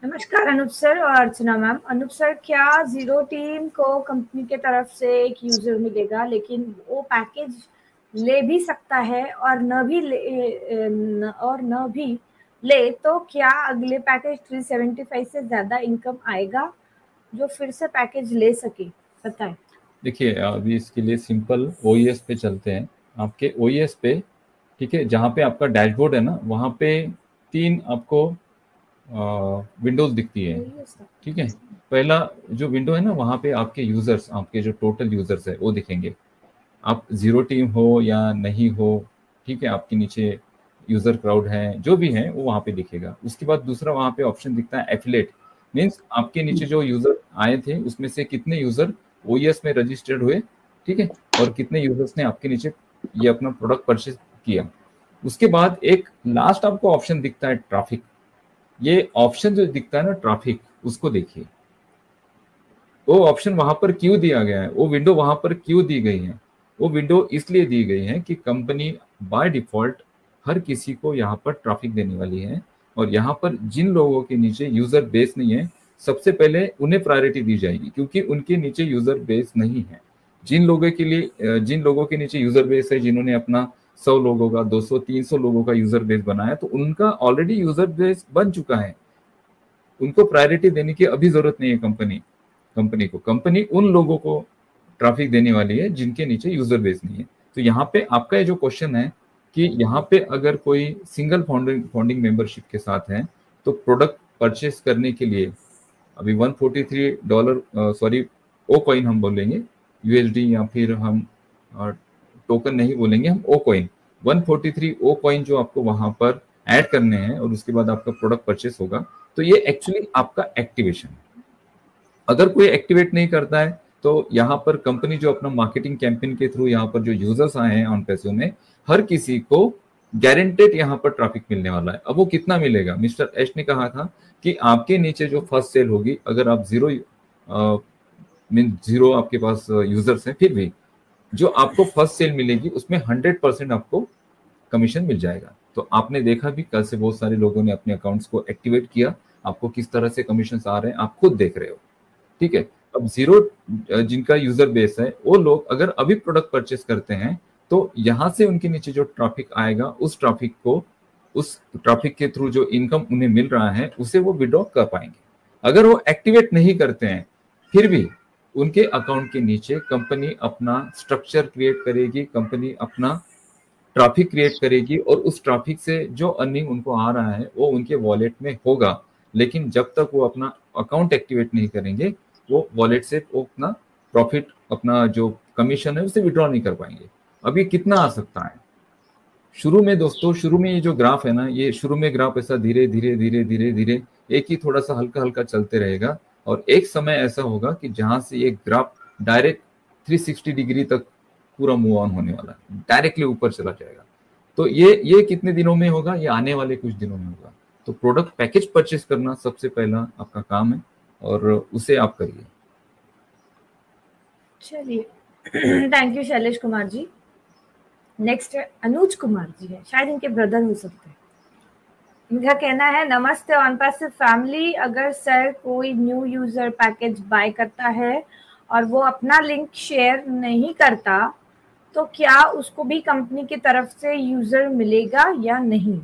नमस्कार अनूप सर और अर्चना ma'am. Anoop sir, क्या जीरो टीम को कंपनी के तरफ से एक यूजर मिलेगा, लेकिन वो पैकेज ले भी सकता है और न भी ले, तो क्या अगले पैकेज 375 से ज्यादा इनकम आएगा जो फिर से पैकेज ले सके? बताएं। देखिए, अभी इसके लिए सिंपल ओईएस पे चलते हैं। आपके ओईएस पे, ठीक है, जहाँ पे आपका डैशबोर्ड है ना, वहाँ पे 3 आपको विंडोज दिखती है। ठीक है, पहला जो विंडो है ना, वहाँ पे आपके यूजर्स, आपके जो टोटल यूजर्स है वो दिखेंगे। आप जीरो टीम हो या नहीं हो, ठीक है, आपके नीचे यूजर क्राउड है, जो भी है वो वहाँ पे दिखेगा। उसके बाद दूसरा वहाँ पे ऑप्शन दिखता है एफिलेट, मीन्स आपके नीचे जो यूजर आए थे उसमें से कितने यूजर ओईएस में रजिस्टर्ड हुए, ठीक है, और कितने यूजर्स ने आपके नीचे ये अपना प्रोडक्ट परचेज किया। उसके बाद एक लास्ट आपको ऑप्शन दिखता है ट्रैफिक। ये ऑप्शन जो दिखता है ना ट्रैफिक, उसको देखिए। वो ऑप्शन वहां पर क्यों दिया गया है, वो विंडो वहां पर क्यों दी गई है? वो विंडो इसलिए दी गई है कि कंपनी बाय डिफॉल्ट हर किसी को यहाँ पर ट्रैफिक देने वाली है, और यहाँ पर जिन लोगों के नीचे यूजर बेस नहीं है, सबसे पहले उन्हें प्रायोरिटी दी जाएगी, क्योंकि उनके नीचे यूजर बेस नहीं है। जिन लोगों के नीचे यूजर बेस है, जिन्होंने अपना 100 लोगों का, 200 300 लोगों का यूजर बेस बनाया, तो उनका ऑलरेडी यूजर बेस बन चुका है। उनको प्रायोरिटी देने की अभी जरूरत नहीं है। कंपनी उन लोगों को ट्रैफिक देने वाली है जिनके नीचे यूजर बेस नहीं है। तो यहाँ पे आपका ये जो क्वेश्चन है कि यहाँ पे अगर कोई सिंगल फाउंडिंग मेंबरशिप के साथ है, तो प्रोडक्ट परचेस करने के लिए अभी $143, सॉरी, ओ कॉइन हम बोलेंगे, यूएसडी, या फिर हम टोकन नहीं बोलेंगे, हम ओ कॉइन, 143 ओ कॉइन जो आपको वहां पर ऐड करने हैं, और उसके बाद आपका प्रोडक्ट परचेस होगा। तो ये एक्चुअली आपका एक्टिवेशन है। अगर कोई एक्टिवेट नहीं करता है, तो यहाँ पर कंपनी जो अपना मार्केटिंग कैंपेन के थ्रू यहाँ पर जो यूजर्स आए हैं ऑन पैसों में, हर किसी को गारंटेड यहाँ पर ट्रैफिक मिलने वाला है। अब वो कितना मिलेगा? मिस्टर एश ने कहा था कि आपके नीचे जो फर्स्ट सेल होगी, अगर आप जीरो आपके पास यूजर्स हैं, फिर भी जो आपको फर्स्ट सेल मिलेगी उसमें 100% आपको कमीशन मिल जाएगा। तो आपने देखा भी, कल से बहुत सारे लोगों ने अपने अकाउंट्स को एक्टिवेट किया, आपको किस तरह से कमीशन आ रहे हैं आप खुद देख रहे हो। ठीक है, अब जीरो जिनका यूजर बेस है, वो लोग अगर अभी प्रोडक्ट परचेस करते हैं, तो यहां से उनके नीचे जो ट्रैफिक आएगा, उस ट्रैफिक के थ्रू जो इनकम उन्हें मिल रहा है, उसे वो विड्रॉ कर पाएंगे। अगर वो एक्टिवेट नहीं करते हैं, फिर भी उनके अकाउंट के नीचे कंपनी अपना स्ट्रक्चर क्रिएट करेगी, कंपनी अपना ट्रैफिक क्रिएट करेगी, और उस ट्रैफिक से जो अर्निंग उनको आ रहा है वो उनके वॉलेट में होगा। लेकिन जब तक वो अपना अकाउंट एक्टिवेट नहीं करेंगे, वो वॉलेट से वो अपना प्रॉफिट, अपना जो कमीशन है, उसे विड्रॉ नहीं कर पाएंगे। अब ये कितना आ सकता है? शुरू में दोस्तों, शुरू में ये जो ग्राफ है ना, ये शुरू में ग्राफ ऐसा धीरे धीरे धीरे धीरे धीरे एक ही थोड़ा सा हल्का हल्का चलते रहेगा, और एक समय ऐसा होगा कि जहां से ये ग्राफ डायरेक्ट 360 डिग्री तक पूरा मूव ऑन होने वाला है, डायरेक्टली ऊपर चला जाएगा। तो ये कितने दिनों में होगा? ये आने वाले कुछ दिनों में होगा। तो प्रोडक्ट पैकेज परचेस करना सबसे पहला आपका काम है, और उसे आप करिए। चलिए, thank you Shailesh Kumar ji. Next Anuj Kumar ji है, शायद इनके ब्रदर हो सकते हैं। इनका कहना है, नमस्ते ऑन पैसिव फैमिली, अगर सर कोई न्यू यूजर पैकेज बाय करता है और वो अपना लिंक शेयर नहीं करता, तो क्या उसको भी कंपनी की तरफ से यूजर मिलेगा या नहीं?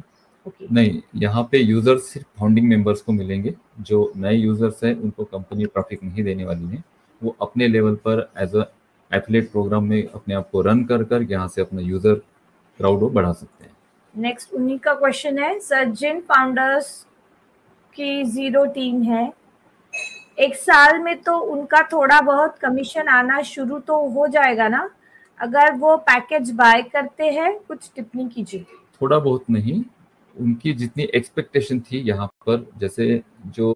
नहीं, यहाँ पे यूजर्स सिर्फ फाउंडिंग मेंबर्स को मिलेंगे। जो नए यूजर्स हैं उनको कंपनी ट्रैफिक नहीं देने वाली है। वो अपने लेवल पर एज अ एफिलिएट प्रोग्राम में अपने आप को रन कर यहाँ से अपना यूजर क्राउड को बढ़ा सकते हैं। नेक्स्ट उन्हीं का क्वेश्चन है, सर जिन फाउंडर्स की जीरो टीम है, एक साल में तो उनका थोड़ा बहुत कमीशन आना शुरू तो हो जाएगा ना, अगर वो पैकेज बाय करते हैं? कुछ टिप्पणी कीजिए। थोड़ा बहुत नहीं, उनकी जितनी एक्सपेक्टेशन थी यहाँ पर, जैसे जो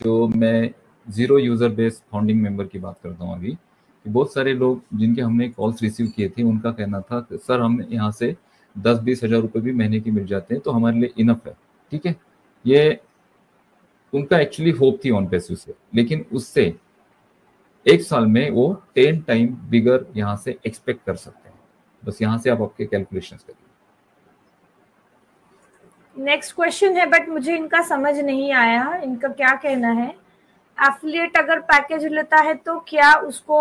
जो मैं zero user base founding member की बात करता हूँ अभी, कि बहुत सारे लोग जिनके हमने कॉल्स रिसीव किए थे, उनका कहना था कि सर हम यहाँ से 10-20 हज़ार रुपये भी महीने की मिल जाते हैं तो हमारे लिए इनफ है। ठीक है, ये उनका एक्चुअली होप थी ऑन पैसिव से, लेकिन उससे एक साल में वो 10 टाइम बिगर यहाँ से एक्सपेक्ट कर सकते हैं। बस यहाँ से आप आपके कैलकुलेशंस करिए। नेक्स्ट क्वेश्चन है बट मुझे इनका समझ नहीं आया, इनका क्या कहना है। एफिलिएट अगर पैकेज लेता है तो क्या उसको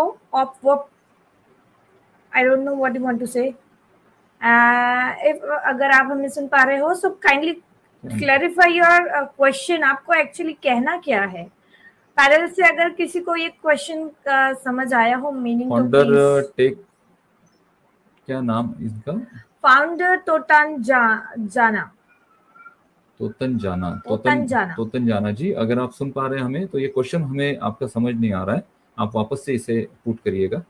I don't know what you want to say. If अगर आप हमें सुन पा रहे हो so kindly clarify your question, आपको एक्चुअली कहना क्या है। पैनल से अगर किसी को ये क्वेश्चन का समझ आया हो मीनिंग, फाउंडर टेक, क्या नाम इसका? फाउंडर तोतन जाना जी, अगर आप सुन पा रहे हैं हमें तो ये क्वेश्चन हमें आपका समझ नहीं आ रहा है, आप वापस से इसे पुट करिएगा।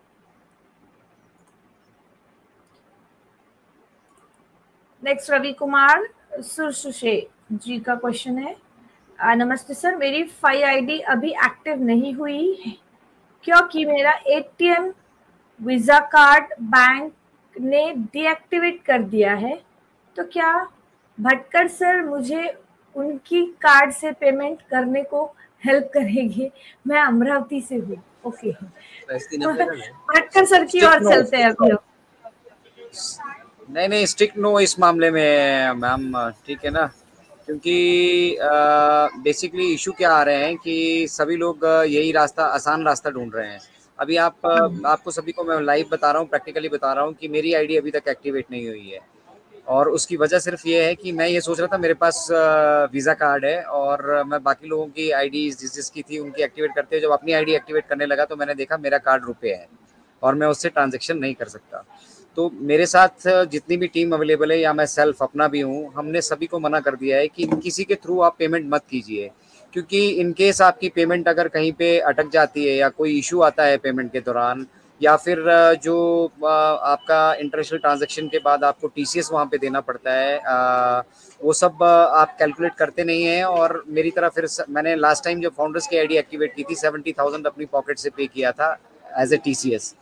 नेक्स्ट रवि कुमार सुरसुशे जी का क्वेश्चन है। नमस्ते सर, मेरी 5 आईडी अभी एक्टिव नहीं हुई है क्योंकि मेरा एटीएम वीजा कार्ड बैंक ने डीएक्टिवेट कर दिया है, तो क्या भटकर सर मुझे उनकी कार्ड से पेमेंट करने को हेल्प करेंगे? मैं अमरावती से हूँ। ओके, भटकर सर की ओर चलते हैं अभी। नहीं स्ट्रिक्ट नो इस मामले में मैम, ठीक है ना, क्योंकि बेसिकली इशू क्या आ रहे हैं कि सभी लोग यही रास्ता, आसान रास्ता ढूंढ रहे हैं। अभी आपको सभी को मैं लाइव बता रहा हूँ, प्रैक्टिकली बता रहा हूँ कि मेरी आईडी अभी तक एक्टिवेट नहीं हुई है, और उसकी वजह सिर्फ ये है कि मैं ये सोच रहा था मेरे पास वीज़ा कार्ड है और मैं बाकी लोगों की आईडी जिसकी थी उनकी एक्टिवेट करते हैं। जब अपनी आईडी एक्टिवेट करने लगा तो मैंने देखा मेरा कार्ड रुपए है और मैं उससे ट्रांजैक्शन नहीं कर सकता। तो मेरे साथ जितनी भी टीम अवेलेबल है या मैं सेल्फ अपना भी हूँ, हमने सभी को मना कर दिया है कि किसी के थ्रू आप पेमेंट मत कीजिए, क्योंकि इन केस आपकी पेमेंट अगर कहीं पे अटक जाती है या कोई इशू आता है पेमेंट के दौरान, या फिर जो आपका इंटरनेशनल ट्रांजैक्शन के बाद आपको टीसीएस वहाँ पे देना पड़ता है, वो सब आप कैलकुलेट करते नहीं हैं। और मेरी तरह फिर मैंने लास्ट टाइम जब फाउंडर्स की आईडी एक्टिवेट की थी 70,000 अपनी पॉकेट से पे किया था एज ए टीसीएस।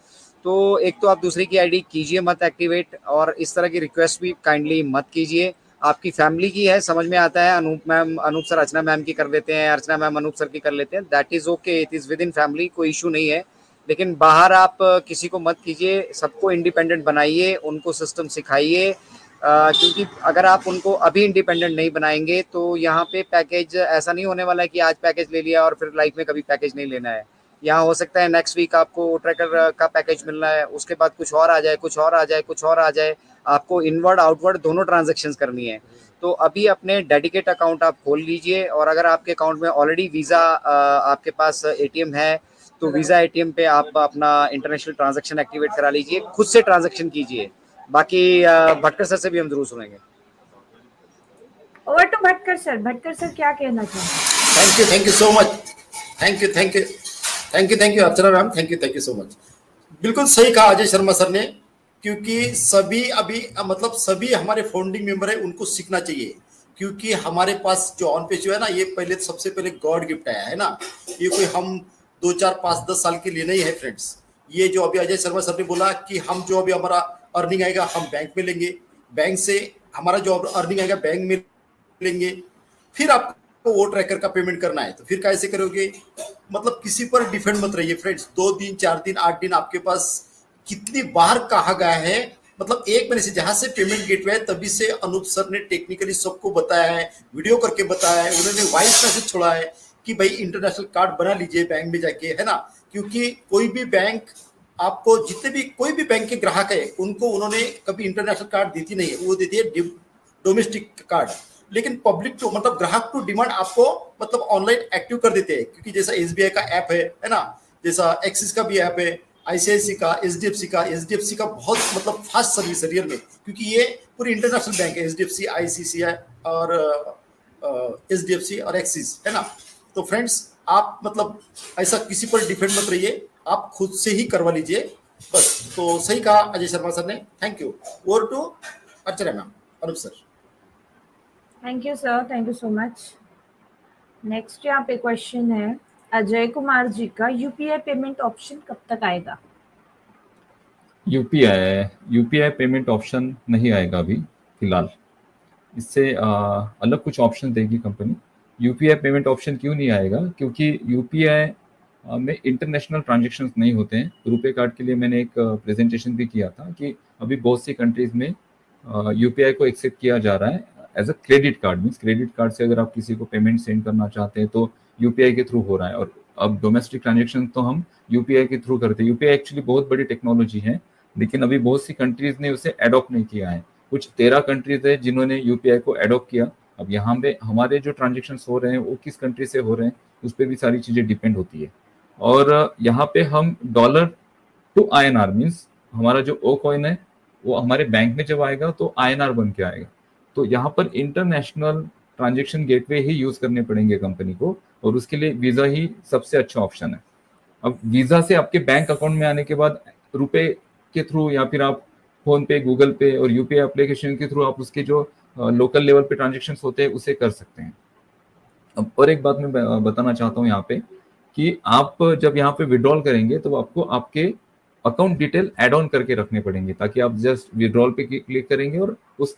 तो एक तो आप दूसरे की आईडी कीजिए मत एक्टिवेट, और इस तरह की रिक्वेस्ट भी काइंडली मत कीजिए। आपकी फैमिली की है, समझ में आता है, अनूप सर अर्चना मैम की कर लेते हैं, अर्चना मैम अनूप सर की कर लेते हैं, that is okay, it is with in family, कोई इशू नहीं है। लेकिन बाहर आप किसी को मत कीजिए, सबको इंडिपेंडेंट बनाइए, उनको सिस्टम सिखाइए, क्योंकि अगर आप उनको अभी इंडिपेंडेंट नहीं बनाएंगे तो यहाँ पे पैकेज ऐसा नहीं होने वाला है कि आज पैकेज ले लिया और फिर लाइफ में कभी पैकेज नहीं लेना है। यहाँ हो सकता है नेक्स्ट वीक आपको ट्रैकर का पैकेज मिलना है, उसके बाद कुछ और आ जाए, कुछ और आ जाए, कुछ और आ जाए, आपको इनवर्ड आउटवर्ड दोनों ट्रांजेक्शन्स करनी है। तो अभी अपने डेडिकेट अकाउंट आप खोल लीजिए, और अगर आपके अकाउंट में ऑलरेडी वीज़ा आपके पास एटीएम है तो वीज़ा एटीएम पे आप अपना इंटरनेशनल ट्रांजैक्शन एक्टिवेट करा लीजिए, खुद से ट्रांजैक्शन कीजिए। बाकी भटकर सर से भी हम जरूर सुनेंगे। Over to Bhatkar sir. Bhatkar sir क्या कहना चाहेंगे? Thank you so much. Thank you Archana ma'am, thank you so much. बिल्कुल सही कहा अजय शर्मा सर ने, क्योंकि सभी अभी मतलब सभी हमारे फाउंडिंग मेंबर है, उनको सीखना चाहिए, क्योंकि हमारे पास जो ऑन पेज जो है ना, ये पहले सबसे पहले गॉड गिफ्ट आया है ना, ये कोई हम 2, 4, 5, 10 साल के लिए नहीं है फ्रेंड्स। ये जो अभी अजय शर्मा सर ने बोला कि हम जो अभी हमारा अर्निंग आएगा हम बैंक में लेंगे, बैंक से हमारा जो अर्निंग आएगा बैंक में लेंगे, फिर आपको वो ट्रैकर का पेमेंट करना है तो फिर कैसे करोगे? मतलब किसी पर डिपेंड मत रहिए फ्रेंड्स। 2 दिन 4 दिन 8 दिन आपके पास कितनी बार कहा गया है, मतलब एक महीने से जहां से पेमेंट गेटवे है तभी से अनूप सर ने टेक्निकली सबको बताया है, वीडियो करके बताया है, उन्होंने वॉइस मैसेज छोड़ा है कि भाई इंटरनेशनल कार्ड बना लीजिए बैंक में जाके, है ना। क्योंकि कोई भी बैंक आपको, जितने भी कोई भी बैंक के ग्राहक है उनको उन्होंने कभी इंटरनेशनल कार्ड देती नहीं है, वो देती है डोमेस्टिक कार्ड। लेकिन पब्लिक टू मतलब ग्राहक टू डिमांड आपको मतलब ऑनलाइन एक्टिव कर देते हैं, क्योंकि जैसा एसबीआई का ऐप है ना, जैसा एक्सिस का भी ऐप है, आईसीआईसी का, एचडीएफसी का बहुत मतलब फास्ट सर्विस है रियल में, क्योंकि ये पूरी इंटरनेशनल बैंक है, एचडीएफसी, आईसीआईसीआई और एचडीएफसी और एक्सिस, है ना। तो फ्रेंड्स आप मतलब ऐसा किसी पर डिपेंड मत रहिए, आप खुद से ही करवा लीजिए बस। तो सही कहा अजय शर्मा सर ने, thank you. Over to Archana ma'am, Anoop sir. Thank you sir, thank you so much. Next यहाँ पे क्वेश्चन है अजय कुमार जी का, यूपीआई पेमेंट ऑप्शन कब तक आएगा? यूपीआई पेमेंट ऑप्शन नहीं आएगा अभी फिलहाल, इससे अलग कुछ ऑप्शन देगी कंपनी। यूपीआई पेमेंट ऑप्शन क्यों नहीं आएगा? क्योंकि यूपीआई में इंटरनेशनल ट्रांजैक्शंस नहीं होते हैं। रुपे कार्ड के लिए मैंने एक प्रेजेंटेशन भी किया था कि अभी बहुत सी कंट्रीज में यूपीआई को एक्सेप्ट किया जा रहा है as a credit card. Means credit card से अगर आप किसी को पेमेंट सेंड करना चाहते हैं तो यूपीआई के थ्रू हो रहा है। और अब डोमेस्टिक ट्रांजेक्शन तो हम यूपीआई के थ्रू करते हैं। यूपीआई एक्चुअली बहुत बड़ी टेक्नोलॉजी है, लेकिन अभी बहुत सी कंट्रीज ने उसे एडॉप्ट नहीं किया है। कुछ 13 कंट्रीज है जिन्होंने यूपीआई को एडॉप्ट किया। अब यहाँ पे हमारे जो ट्रांजेक्शन हो रहे हैं वो किस कंट्री से हो रहे हैं उस पर भी सारी चीजें डिपेंड होती है। और यहाँ पे हम डॉलर टू INR मीन्स हमारा जो ओ कॉइन है वो हमारे बैंक में जब आएगा तो INR बन के आएगा। तो यहाँ पर इंटरनेशनल ट्रांजेक्शन गेटवे ही यूज करने पड़ेंगे कंपनी को, और उसके लिए वीजा ही सबसे अच्छा ऑप्शन है। अब वीजा से आपके बैंक अकाउंट में आने के बाद रुपए के थ्रू या फिर आप फोन पे, गूगल पे और यूपीआई एप्लीकेशन के थ्रू आप उसके जो लोकल लेवल पे ट्रांजेक्शन होते हैं उसे कर सकते हैं। अब और एक बात मैं बताना चाहता हूँ यहाँ पे कि आप जब यहाँ पे विड्रॉल करेंगे तो आपको आपके अकाउंट डिटेल ऐड ऑन करके रखने पड़ेंगे, ताकि आप जस्ट विड्रॉल पे क्लिक करेंगे और उस